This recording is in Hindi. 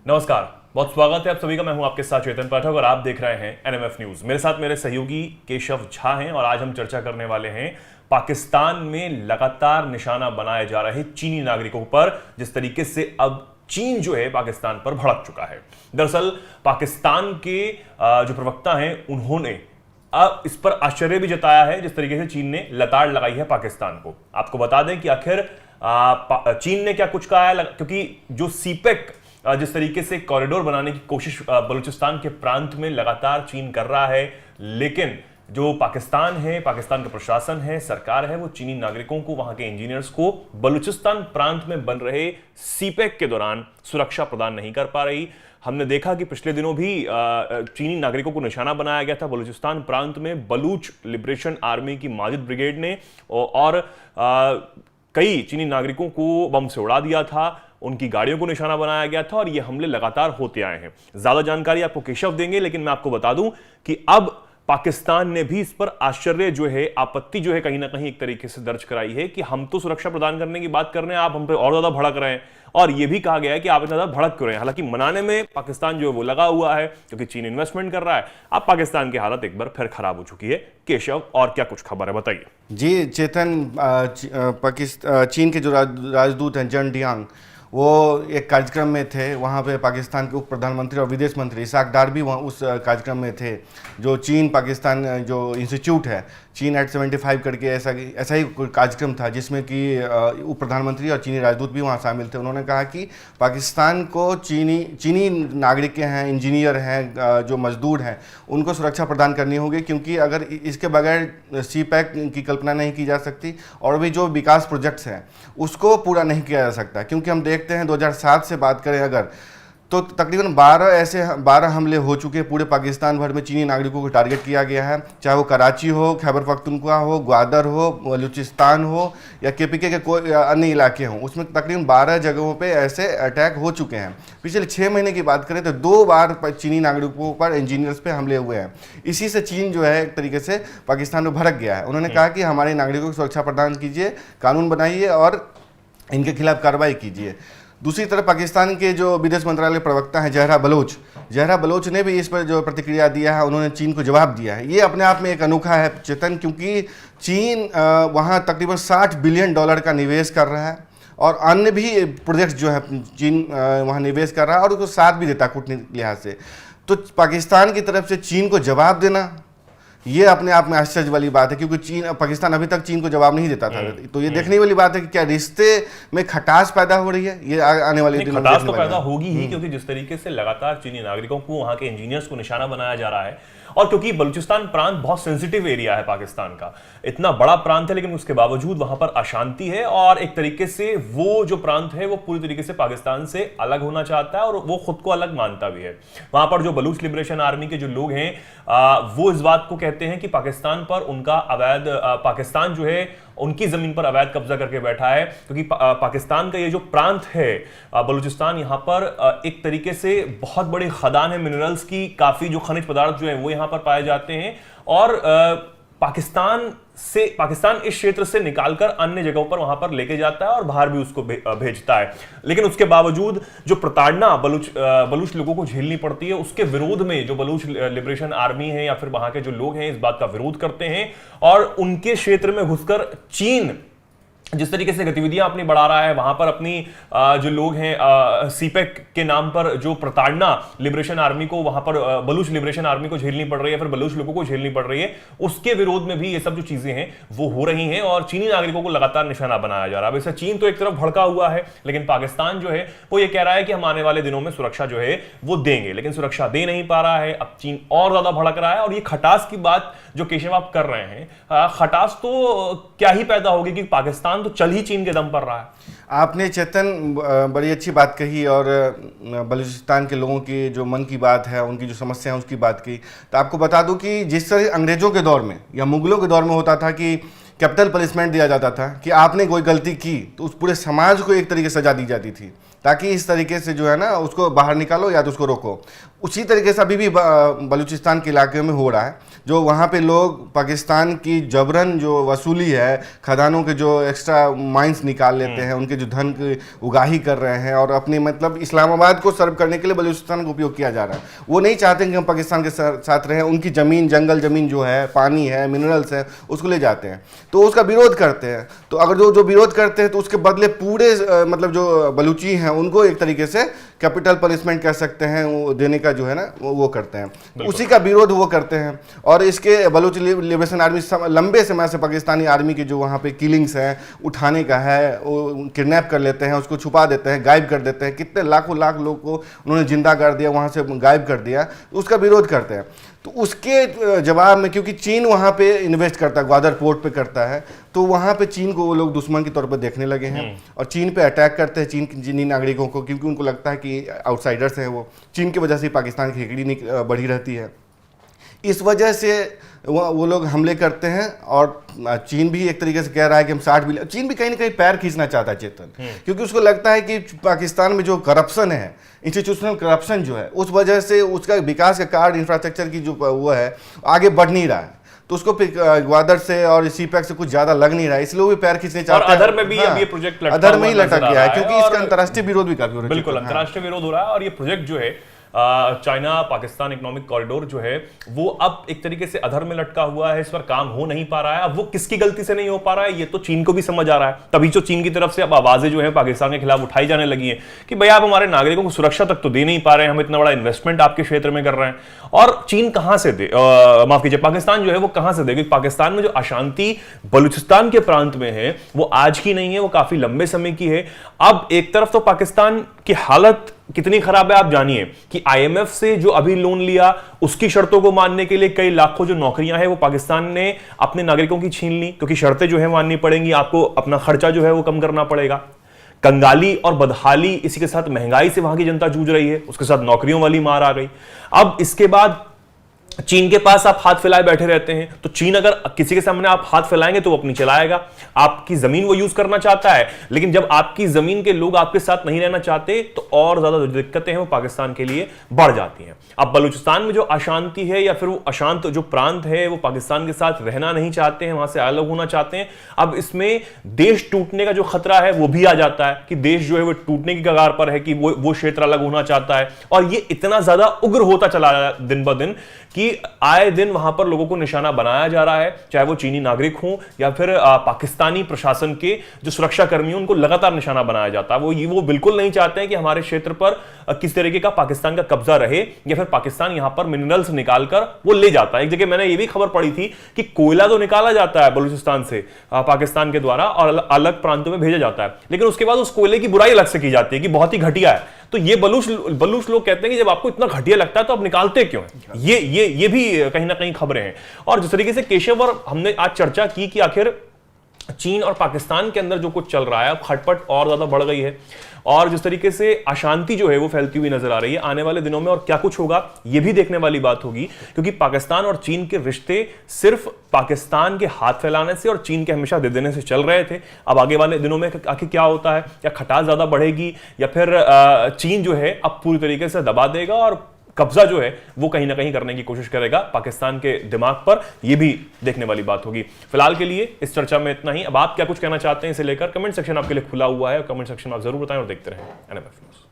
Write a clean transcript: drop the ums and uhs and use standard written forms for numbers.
नमस्कार, बहुत स्वागत है आप सभी का। मैं हूं आपके साथ चेतन पाठक और आप देख रहे हैं एनएमएफ न्यूज। मेरे साथ मेरे सहयोगी केशव झा हैं और आज हम चर्चा करने वाले हैं पाकिस्तान में लगातार निशाना बनाए जा रहे चीनी नागरिकों पर, जिस तरीके से अब चीन जो है पाकिस्तान पर भड़क चुका है। दरअसल पाकिस्तान के जो प्रवक्ता हैं उन्होंने अब इस पर आश्चर्य भी जताया है जिस तरीके से चीन ने लताड़ लगाई है पाकिस्तान को। आपको बता दें कि आखिर चीन ने क्या कुछ कहा है, क्योंकि जो सीपेक जिस तरीके से कॉरिडोर बनाने की कोशिश बलूचिस्तान के प्रांत में लगातार चीन कर रहा है, लेकिन जो पाकिस्तान है, पाकिस्तान का प्रशासन है, सरकार है, वो चीनी नागरिकों को, वहां के इंजीनियर्स को बलूचिस्तान प्रांत में बन रहे सीपेक के दौरान सुरक्षा प्रदान नहीं कर पा रही। हमने देखा कि पिछले दिनों भी चीनी नागरिकों को निशाना बनाया गया था बलूचिस्तान प्रांत में बलूच लिबरेशन आर्मी की माजिद ब्रिगेड ने, और कई चीनी नागरिकों को बम से उड़ा दिया था, उनकी गाड़ियों को निशाना बनाया गया था और ये हमले लगातार होते आए हैं। ज्यादा जानकारी आपको केशव देंगे, लेकिन मैं आपको बता दूं कि अब पाकिस्तान ने भी इस पर आश्चर्य जो है, आपत्ति जो है, कहीं ना कहीं एक तरीके से दर्ज कराई है कि हम तो सुरक्षा प्रदान करने की बात कर रहे हैं, आप हम पे और ज्यादा भड़क रहे हैं। और यह भी कहा गया है कि आप इतना ज्यादा भड़क क्यों रहे हैं। हालांकि मनाने में पाकिस्तान जो है वो लगा हुआ है क्योंकि चीन इन्वेस्टमेंट कर रहा है। अब पाकिस्तान की हालत एक बार फिर खराब हो चुकी है। केशव, और क्या कुछ खबर है बताइए। जी चेतन, चीन के जो राजदूत हैं जन डियांग, वो एक कार्यक्रम में थे। वहाँ पे पाकिस्तान के उप प्रधानमंत्री और विदेश मंत्री इसाक डार भी वहाँ उस कार्यक्रम में थे। जो चीन पाकिस्तान जो इंस्टीट्यूट है, चीन एट 75 करके ऐसा ही कोई कार्यक्रम था जिसमें कि उप प्रधानमंत्री और चीनी राजदूत भी वहाँ शामिल थे। उन्होंने कहा कि पाकिस्तान को चीनी नागरिक के हैं, इंजीनियर हैं, जो मजदूर हैं, उनको सुरक्षा प्रदान करनी होगी, क्योंकि अगर इसके बगैर सीपैक की कल्पना नहीं की जा सकती और भी जो विकास प्रोजेक्ट्स हैं उसको पूरा नहीं किया जा सकता। क्योंकि हम देखते हैं 2007 से बात करें अगर, तो तकरीबन 12 हमले हो चुके हैं पूरे पाकिस्तान भर में। चीनी नागरिकों को टारगेट किया गया है, चाहे वो कराची हो, खैबर पख्तूनख्वा हो, ग्वादर हो, बलूचिस्तान हो या केपीके के कोई अन्य इलाके हों, उसमें तकरीबन 12 जगहों पे ऐसे अटैक हो चुके हैं। पिछले 6 महीने की बात करें तो 2 बार चीनी नागरिकों पर, इंजीनियर्स पे हमले हुए हैं। इसी से चीन जो है एक तरीके से पाकिस्तान में भड़क गया है। उन्होंने कहा कि हमारे नागरिकों को सुरक्षा प्रदान कीजिए, कानून बनाइए और इनके खिलाफ कार्रवाई कीजिए। दूसरी तरफ पाकिस्तान के जो विदेश मंत्रालय प्रवक्ता हैं जहरा बलोच ने भी इस पर जो प्रतिक्रिया दिया है, उन्होंने चीन को जवाब दिया है। ये अपने आप में एक अनोखा है चेतन, क्योंकि चीन वहाँ तकरीबन $60 बिलियन का निवेश कर रहा है और अन्य भी प्रोजेक्ट्स जो है चीन वहाँ निवेश कर रहा है और उसको साथ भी देता है कूटनीतिक लिहाज से। तो पाकिस्तान की तरफ से चीन को जवाब देना, ये अपने आप में आश्चर्य वाली बात है, क्योंकि पाकिस्तान अभी तक चीन को जवाब नहीं देता था। तो ये देखने वाली बात है कि क्या रिश्ते में खटास पैदा हो रही है। ये आने वाले दिनों में खटास तो पैदा होगी ही, क्योंकि जिस तरीके से लगातार चीनी नागरिकों को, वहां के इंजीनियर्स को निशाना बनाया जा रहा है, और क्योंकि बलूचिस्तान प्रांत बहुत सेंसिटिव एरिया है पाकिस्तान का, इतना बड़ा प्रांत है, लेकिन उसके बावजूद वहां पर अशांति है और एक तरीके से वो जो प्रांत है वो पूरी तरीके से पाकिस्तान से अलग होना चाहता है और वो खुद को अलग मानता भी है। वहां पर जो बलूच लिबरेशन आर्मी के जो लोग हैं वो इस बात को कहते हैं कि पाकिस्तान पर उनका अवैध, पाकिस्तान जो है उनकी जमीन पर अवैध कब्जा करके बैठा है, क्योंकि पाकिस्तान का ये जो प्रांत है बलूचिस्तान, यहाँ पर एक तरीके से बहुत बड़ी खदान है मिनरल्स की, काफी जो खनिज पदार्थ जो है वो यहाँ पर पाए जाते हैं और पाकिस्तान इस क्षेत्र से निकालकर अन्य जगहों पर वहां पर लेके जाता है और बाहर भी उसको भेजता है। लेकिन उसके बावजूद जो प्रताड़ना बलूच लोगों को झेलनी पड़ती है, उसके विरोध में जो बलूच लिबरेशन आर्मी है या फिर वहां के जो लोग हैं इस बात का विरोध करते हैं और उनके क्षेत्र में घुसकर चीन जिस तरीके से गतिविधियां अपनी बढ़ा रहा है, वहां पर अपनी जो लोग हैं सीपेक के नाम पर जो प्रताड़ना लिबरेशन आर्मी को, वहां पर बलूच लिबरेशन आर्मी को झेलनी पड़ रही है, फिर बलूच लोगों को झेलनी पड़ रही है, उसके विरोध में भी ये सब जो चीजें हैं वो हो रही हैं और चीनी नागरिकों को लगातार निशाना बनाया जा रहा है। वैसे चीन तो एक तरफ भड़का हुआ है, लेकिन पाकिस्तान जो है वो ये कह रहा है कि हम आने वाले दिनों में सुरक्षा जो है वो देंगे, लेकिन सुरक्षा दे नहीं पा रहा है। अब चीन और ज्यादा भड़क रहा है और ये खटास की बात जो केशव आप कर रहे हैं, खटास तो क्या ही पैदा होगी कि पाकिस्तान तो चल ही चीन के दम पर रहा है। आपने चेतन बड़ी अच्छी बात कही और बलूचिस्तान के लोगों की जो मन की बात है, उनकी जो समस्या है उसकी बात की। तो आपको बता दूं कि जिस तरह अंग्रेजों के दौर में या मुगलों के दौर में होता था कि कैपिटल पनिशमेंट दिया जाता था कि आपने कोई गलती की तो उस पूरे समाज को एक तरीके से सजा दी जाती थी, ताकि इस तरीके से जो है ना उसको बाहर निकालो या तो उसको रोको। उसी तरीके से अभी भी बलूचिस्तान के इलाके में हो रहा है। जो वहाँ पे लोग पाकिस्तान की जबरन जो वसूली है, खदानों के जो एक्स्ट्रा माइंस निकाल लेते हैं, उनके जो धन की उगाही कर रहे हैं और अपनी मतलब इस्लामाबाद को सर्व करने के लिए बलूचिस्तान का उपयोग किया जा रहा है। वो नहीं चाहते कि हम पाकिस्तान के साथ रहें, उनकी ज़मीन, जंगल ज़मीन जो है, पानी है, मिनरल्स है, उसको ले जाते हैं, तो उसका विरोध करते हैं। तो अगर जो विरोध करते हैं तो उसके बदले पूरे मतलब जो बलूची हैं उनको एक तरीके से कैपिटल पनिशमेंट कह सकते हैं, वो देने का जो है ना वो करते हैं, उसी का विरोध वो करते हैं। और इसके बलूच लिबरेशन आर्मी लंबे समय से पाकिस्तानी आर्मी के जो वहाँ पे किलिंग्स हैं, उठाने का है, वो किडनैप कर लेते हैं, उसको छुपा देते हैं, गायब कर देते हैं, कितने लाखों लाख लोग को उन्होंने जिंदा कर दिया, वहाँ से गायब कर दिया, उसका विरोध करते हैं। तो उसके जवाब में क्योंकि चीन वहाँ पे इन्वेस्ट करता है, ग्वादर पोर्ट पे करता है, तो वहाँ पे चीन को वो लोग दुश्मन के तौर पर देखने लगे हैं और चीन पे अटैक करते हैं, चीन के चीनी नागरिकों को, क्योंकि उनको लगता है कि आउटसाइडर्स हैं वो। चीन की वजह से पाकिस्तान की हिकड़ी बढ़ी रहती है, इस वजह से वो लोग हमले करते हैं। और चीन भी एक तरीके से कह रहा है कि हम 60 बिलियन, चीन भी कहीं ना कहीं पैर खींचना चाहता है चेतन, क्योंकि उसको लगता है कि पाकिस्तान में जो करप्शन है, इंस्टीट्यूशनल करप्शन जो है, उस वजह से उसका विकास का कार्य, इंफ्रास्ट्रक्चर की जो वो है आगे बढ़ नहीं रहा है, तो उसको ग्वादर से और सीपैक से कुछ ज्यादा लग नहीं रहा है, इसलिए वो भी पैर खींचने चाहते हैं। अदर में भी अब ये प्रोजेक्ट अदर में ही लटक गया है, क्योंकि इसका अंतर्राष्ट्रीय विरोध भी काफी हो रहा है। बिल्कुल अंतर्राष्ट्रीय विरोध हो रहा है और ये प्रोजेक्ट जो है चाइना पाकिस्तान इकोनॉमिक कॉरिडोर जो है वो अब एक तरीके से अधर में लटका हुआ है, इस पर काम हो नहीं पा रहा है। अब वो किसकी गलती से नहीं हो पा रहा है ये तो चीन को भी समझ आ रहा है, तभी जो चीन की तरफ से अब आवाजें जो है पाकिस्तान के खिलाफ उठाई जाने लगी हैं कि भैया आप हमारे नागरिकों को सुरक्षा तक तो दे नहीं पा रहे हैं, हम इतना बड़ा इन्वेस्टमेंट आपके क्षेत्र में कर रहे हैं और चीन कहां से दे, माफ कीजिए, पाकिस्तान जो है वो कहां से दे, क्योंकि पाकिस्तान में जो अशांति बलूचिस्तान के प्रांत में है वो आज की नहीं है, वो काफी लंबे समय की है। अब एक तरफ तो पाकिस्तान की हालत कितनी खराब है आप जानिए कि आईएमएफ से जो अभी लोन लिया उसकी शर्तों को मानने के लिए कई लाखों जो नौकरियां हैं वो पाकिस्तान ने अपने नागरिकों की छीन ली, क्योंकि शर्तें जो है माननी पड़ेंगी, आपको अपना खर्चा जो है वो कम करना पड़ेगा। कंगाली और बदहाली, इसी के साथ महंगाई से वहां की जनता जूझ रही है, उसके साथ नौकरियों वाली मार आ गई। अब इसके बाद चीन के पास आप हाथ फैलाए बैठे रहते हैं, तो चीन अगर किसी के सामने आप हाथ फैलाएंगे तो वो अपनी चलाएगा, आपकी जमीन वो यूज करना चाहता है, लेकिन जब आपकी जमीन के लोग आपके साथ नहीं रहना चाहते तो और ज्यादा जो दिक्कतें हैं वो पाकिस्तान के लिए बढ़ जाती हैं। अब बलूचिस्तान में जो अशांति है या फिर वो अशांत जो प्रांत है वो पाकिस्तान के साथ रहना नहीं चाहते हैं, वहां से अलग होना चाहते हैं। अब इसमें देश टूटने का जो खतरा है वो भी आ जाता है कि देश जो है वो टूटने की कगार पर है, कि वो क्षेत्र अलग होना चाहता है और ये इतना ज्यादा उग्र होता चला रहा है दिन ब दिन कि आए दिन वहां पर लोगों को निशाना बनाया जा रहा है, चाहे वो चीनी नागरिक हों या फिर पाकिस्तानी प्रशासन के जो सुरक्षा कर्मी हैं उनको लगातार निशाना बनाया जाता है। वो बिल्कुल नहीं चाहते हैं कि हमारे क्षेत्र पर किस तरीके का पाकिस्तान का कब्जा रहे या फिर पाकिस्तान यहां पर मिनरल्स निकालकर वो ले जाता है। एक जगह मैंने ये भी खबर पढ़ी थी कि कोयला तो निकाला जाता है बलूचिस्तान से पाकिस्तान के द्वारा और अलग प्रांतों में भेजा जाता है, लेकिन उसके बाद उस कोयले की बुराई अलग से की जाती है कि बहुत ही घटिया है। तो ये बलूच लोग कहते हैं कि जब आपको इतना घटिया लगता है तो आप निकालते क्यों हैं? ये भी कहीं ना कहीं खबरें हैं। और जिस तरीके से केशव और हमने आज चर्चा की कि आखिर चीन और पाकिस्तान के अंदर जो कुछ चल रहा है अब खटपट और ज्यादा बढ़ गई है और जिस तरीके से अशांति जो है वो फैलती हुई नजर आ रही है, आने वाले दिनों में और क्या कुछ होगा ये भी देखने वाली बात होगी, क्योंकि पाकिस्तान और चीन के रिश्ते सिर्फ पाकिस्तान के हाथ फैलाने से और चीन के हमेशा दे देने से चल रहे थे। अब आगे वाले दिनों में आखिर क्या होता है, या खटास ज्यादा बढ़ेगी या फिर चीन जो है अब पूरी तरीके से दबा देगा और कब्जा जो है वो कहीं ना कहीं करने की कोशिश करेगा पाकिस्तान के दिमाग पर, ये भी देखने वाली बात होगी। फिलहाल के लिए इस चर्चा में इतना ही। अब आप क्या कुछ कहना चाहते हैं इसे लेकर, कमेंट सेक्शन आपके लिए खुला हुआ है, कमेंट सेक्शन में आप जरूर बताएं और देखते रहें NMF न्यूज़।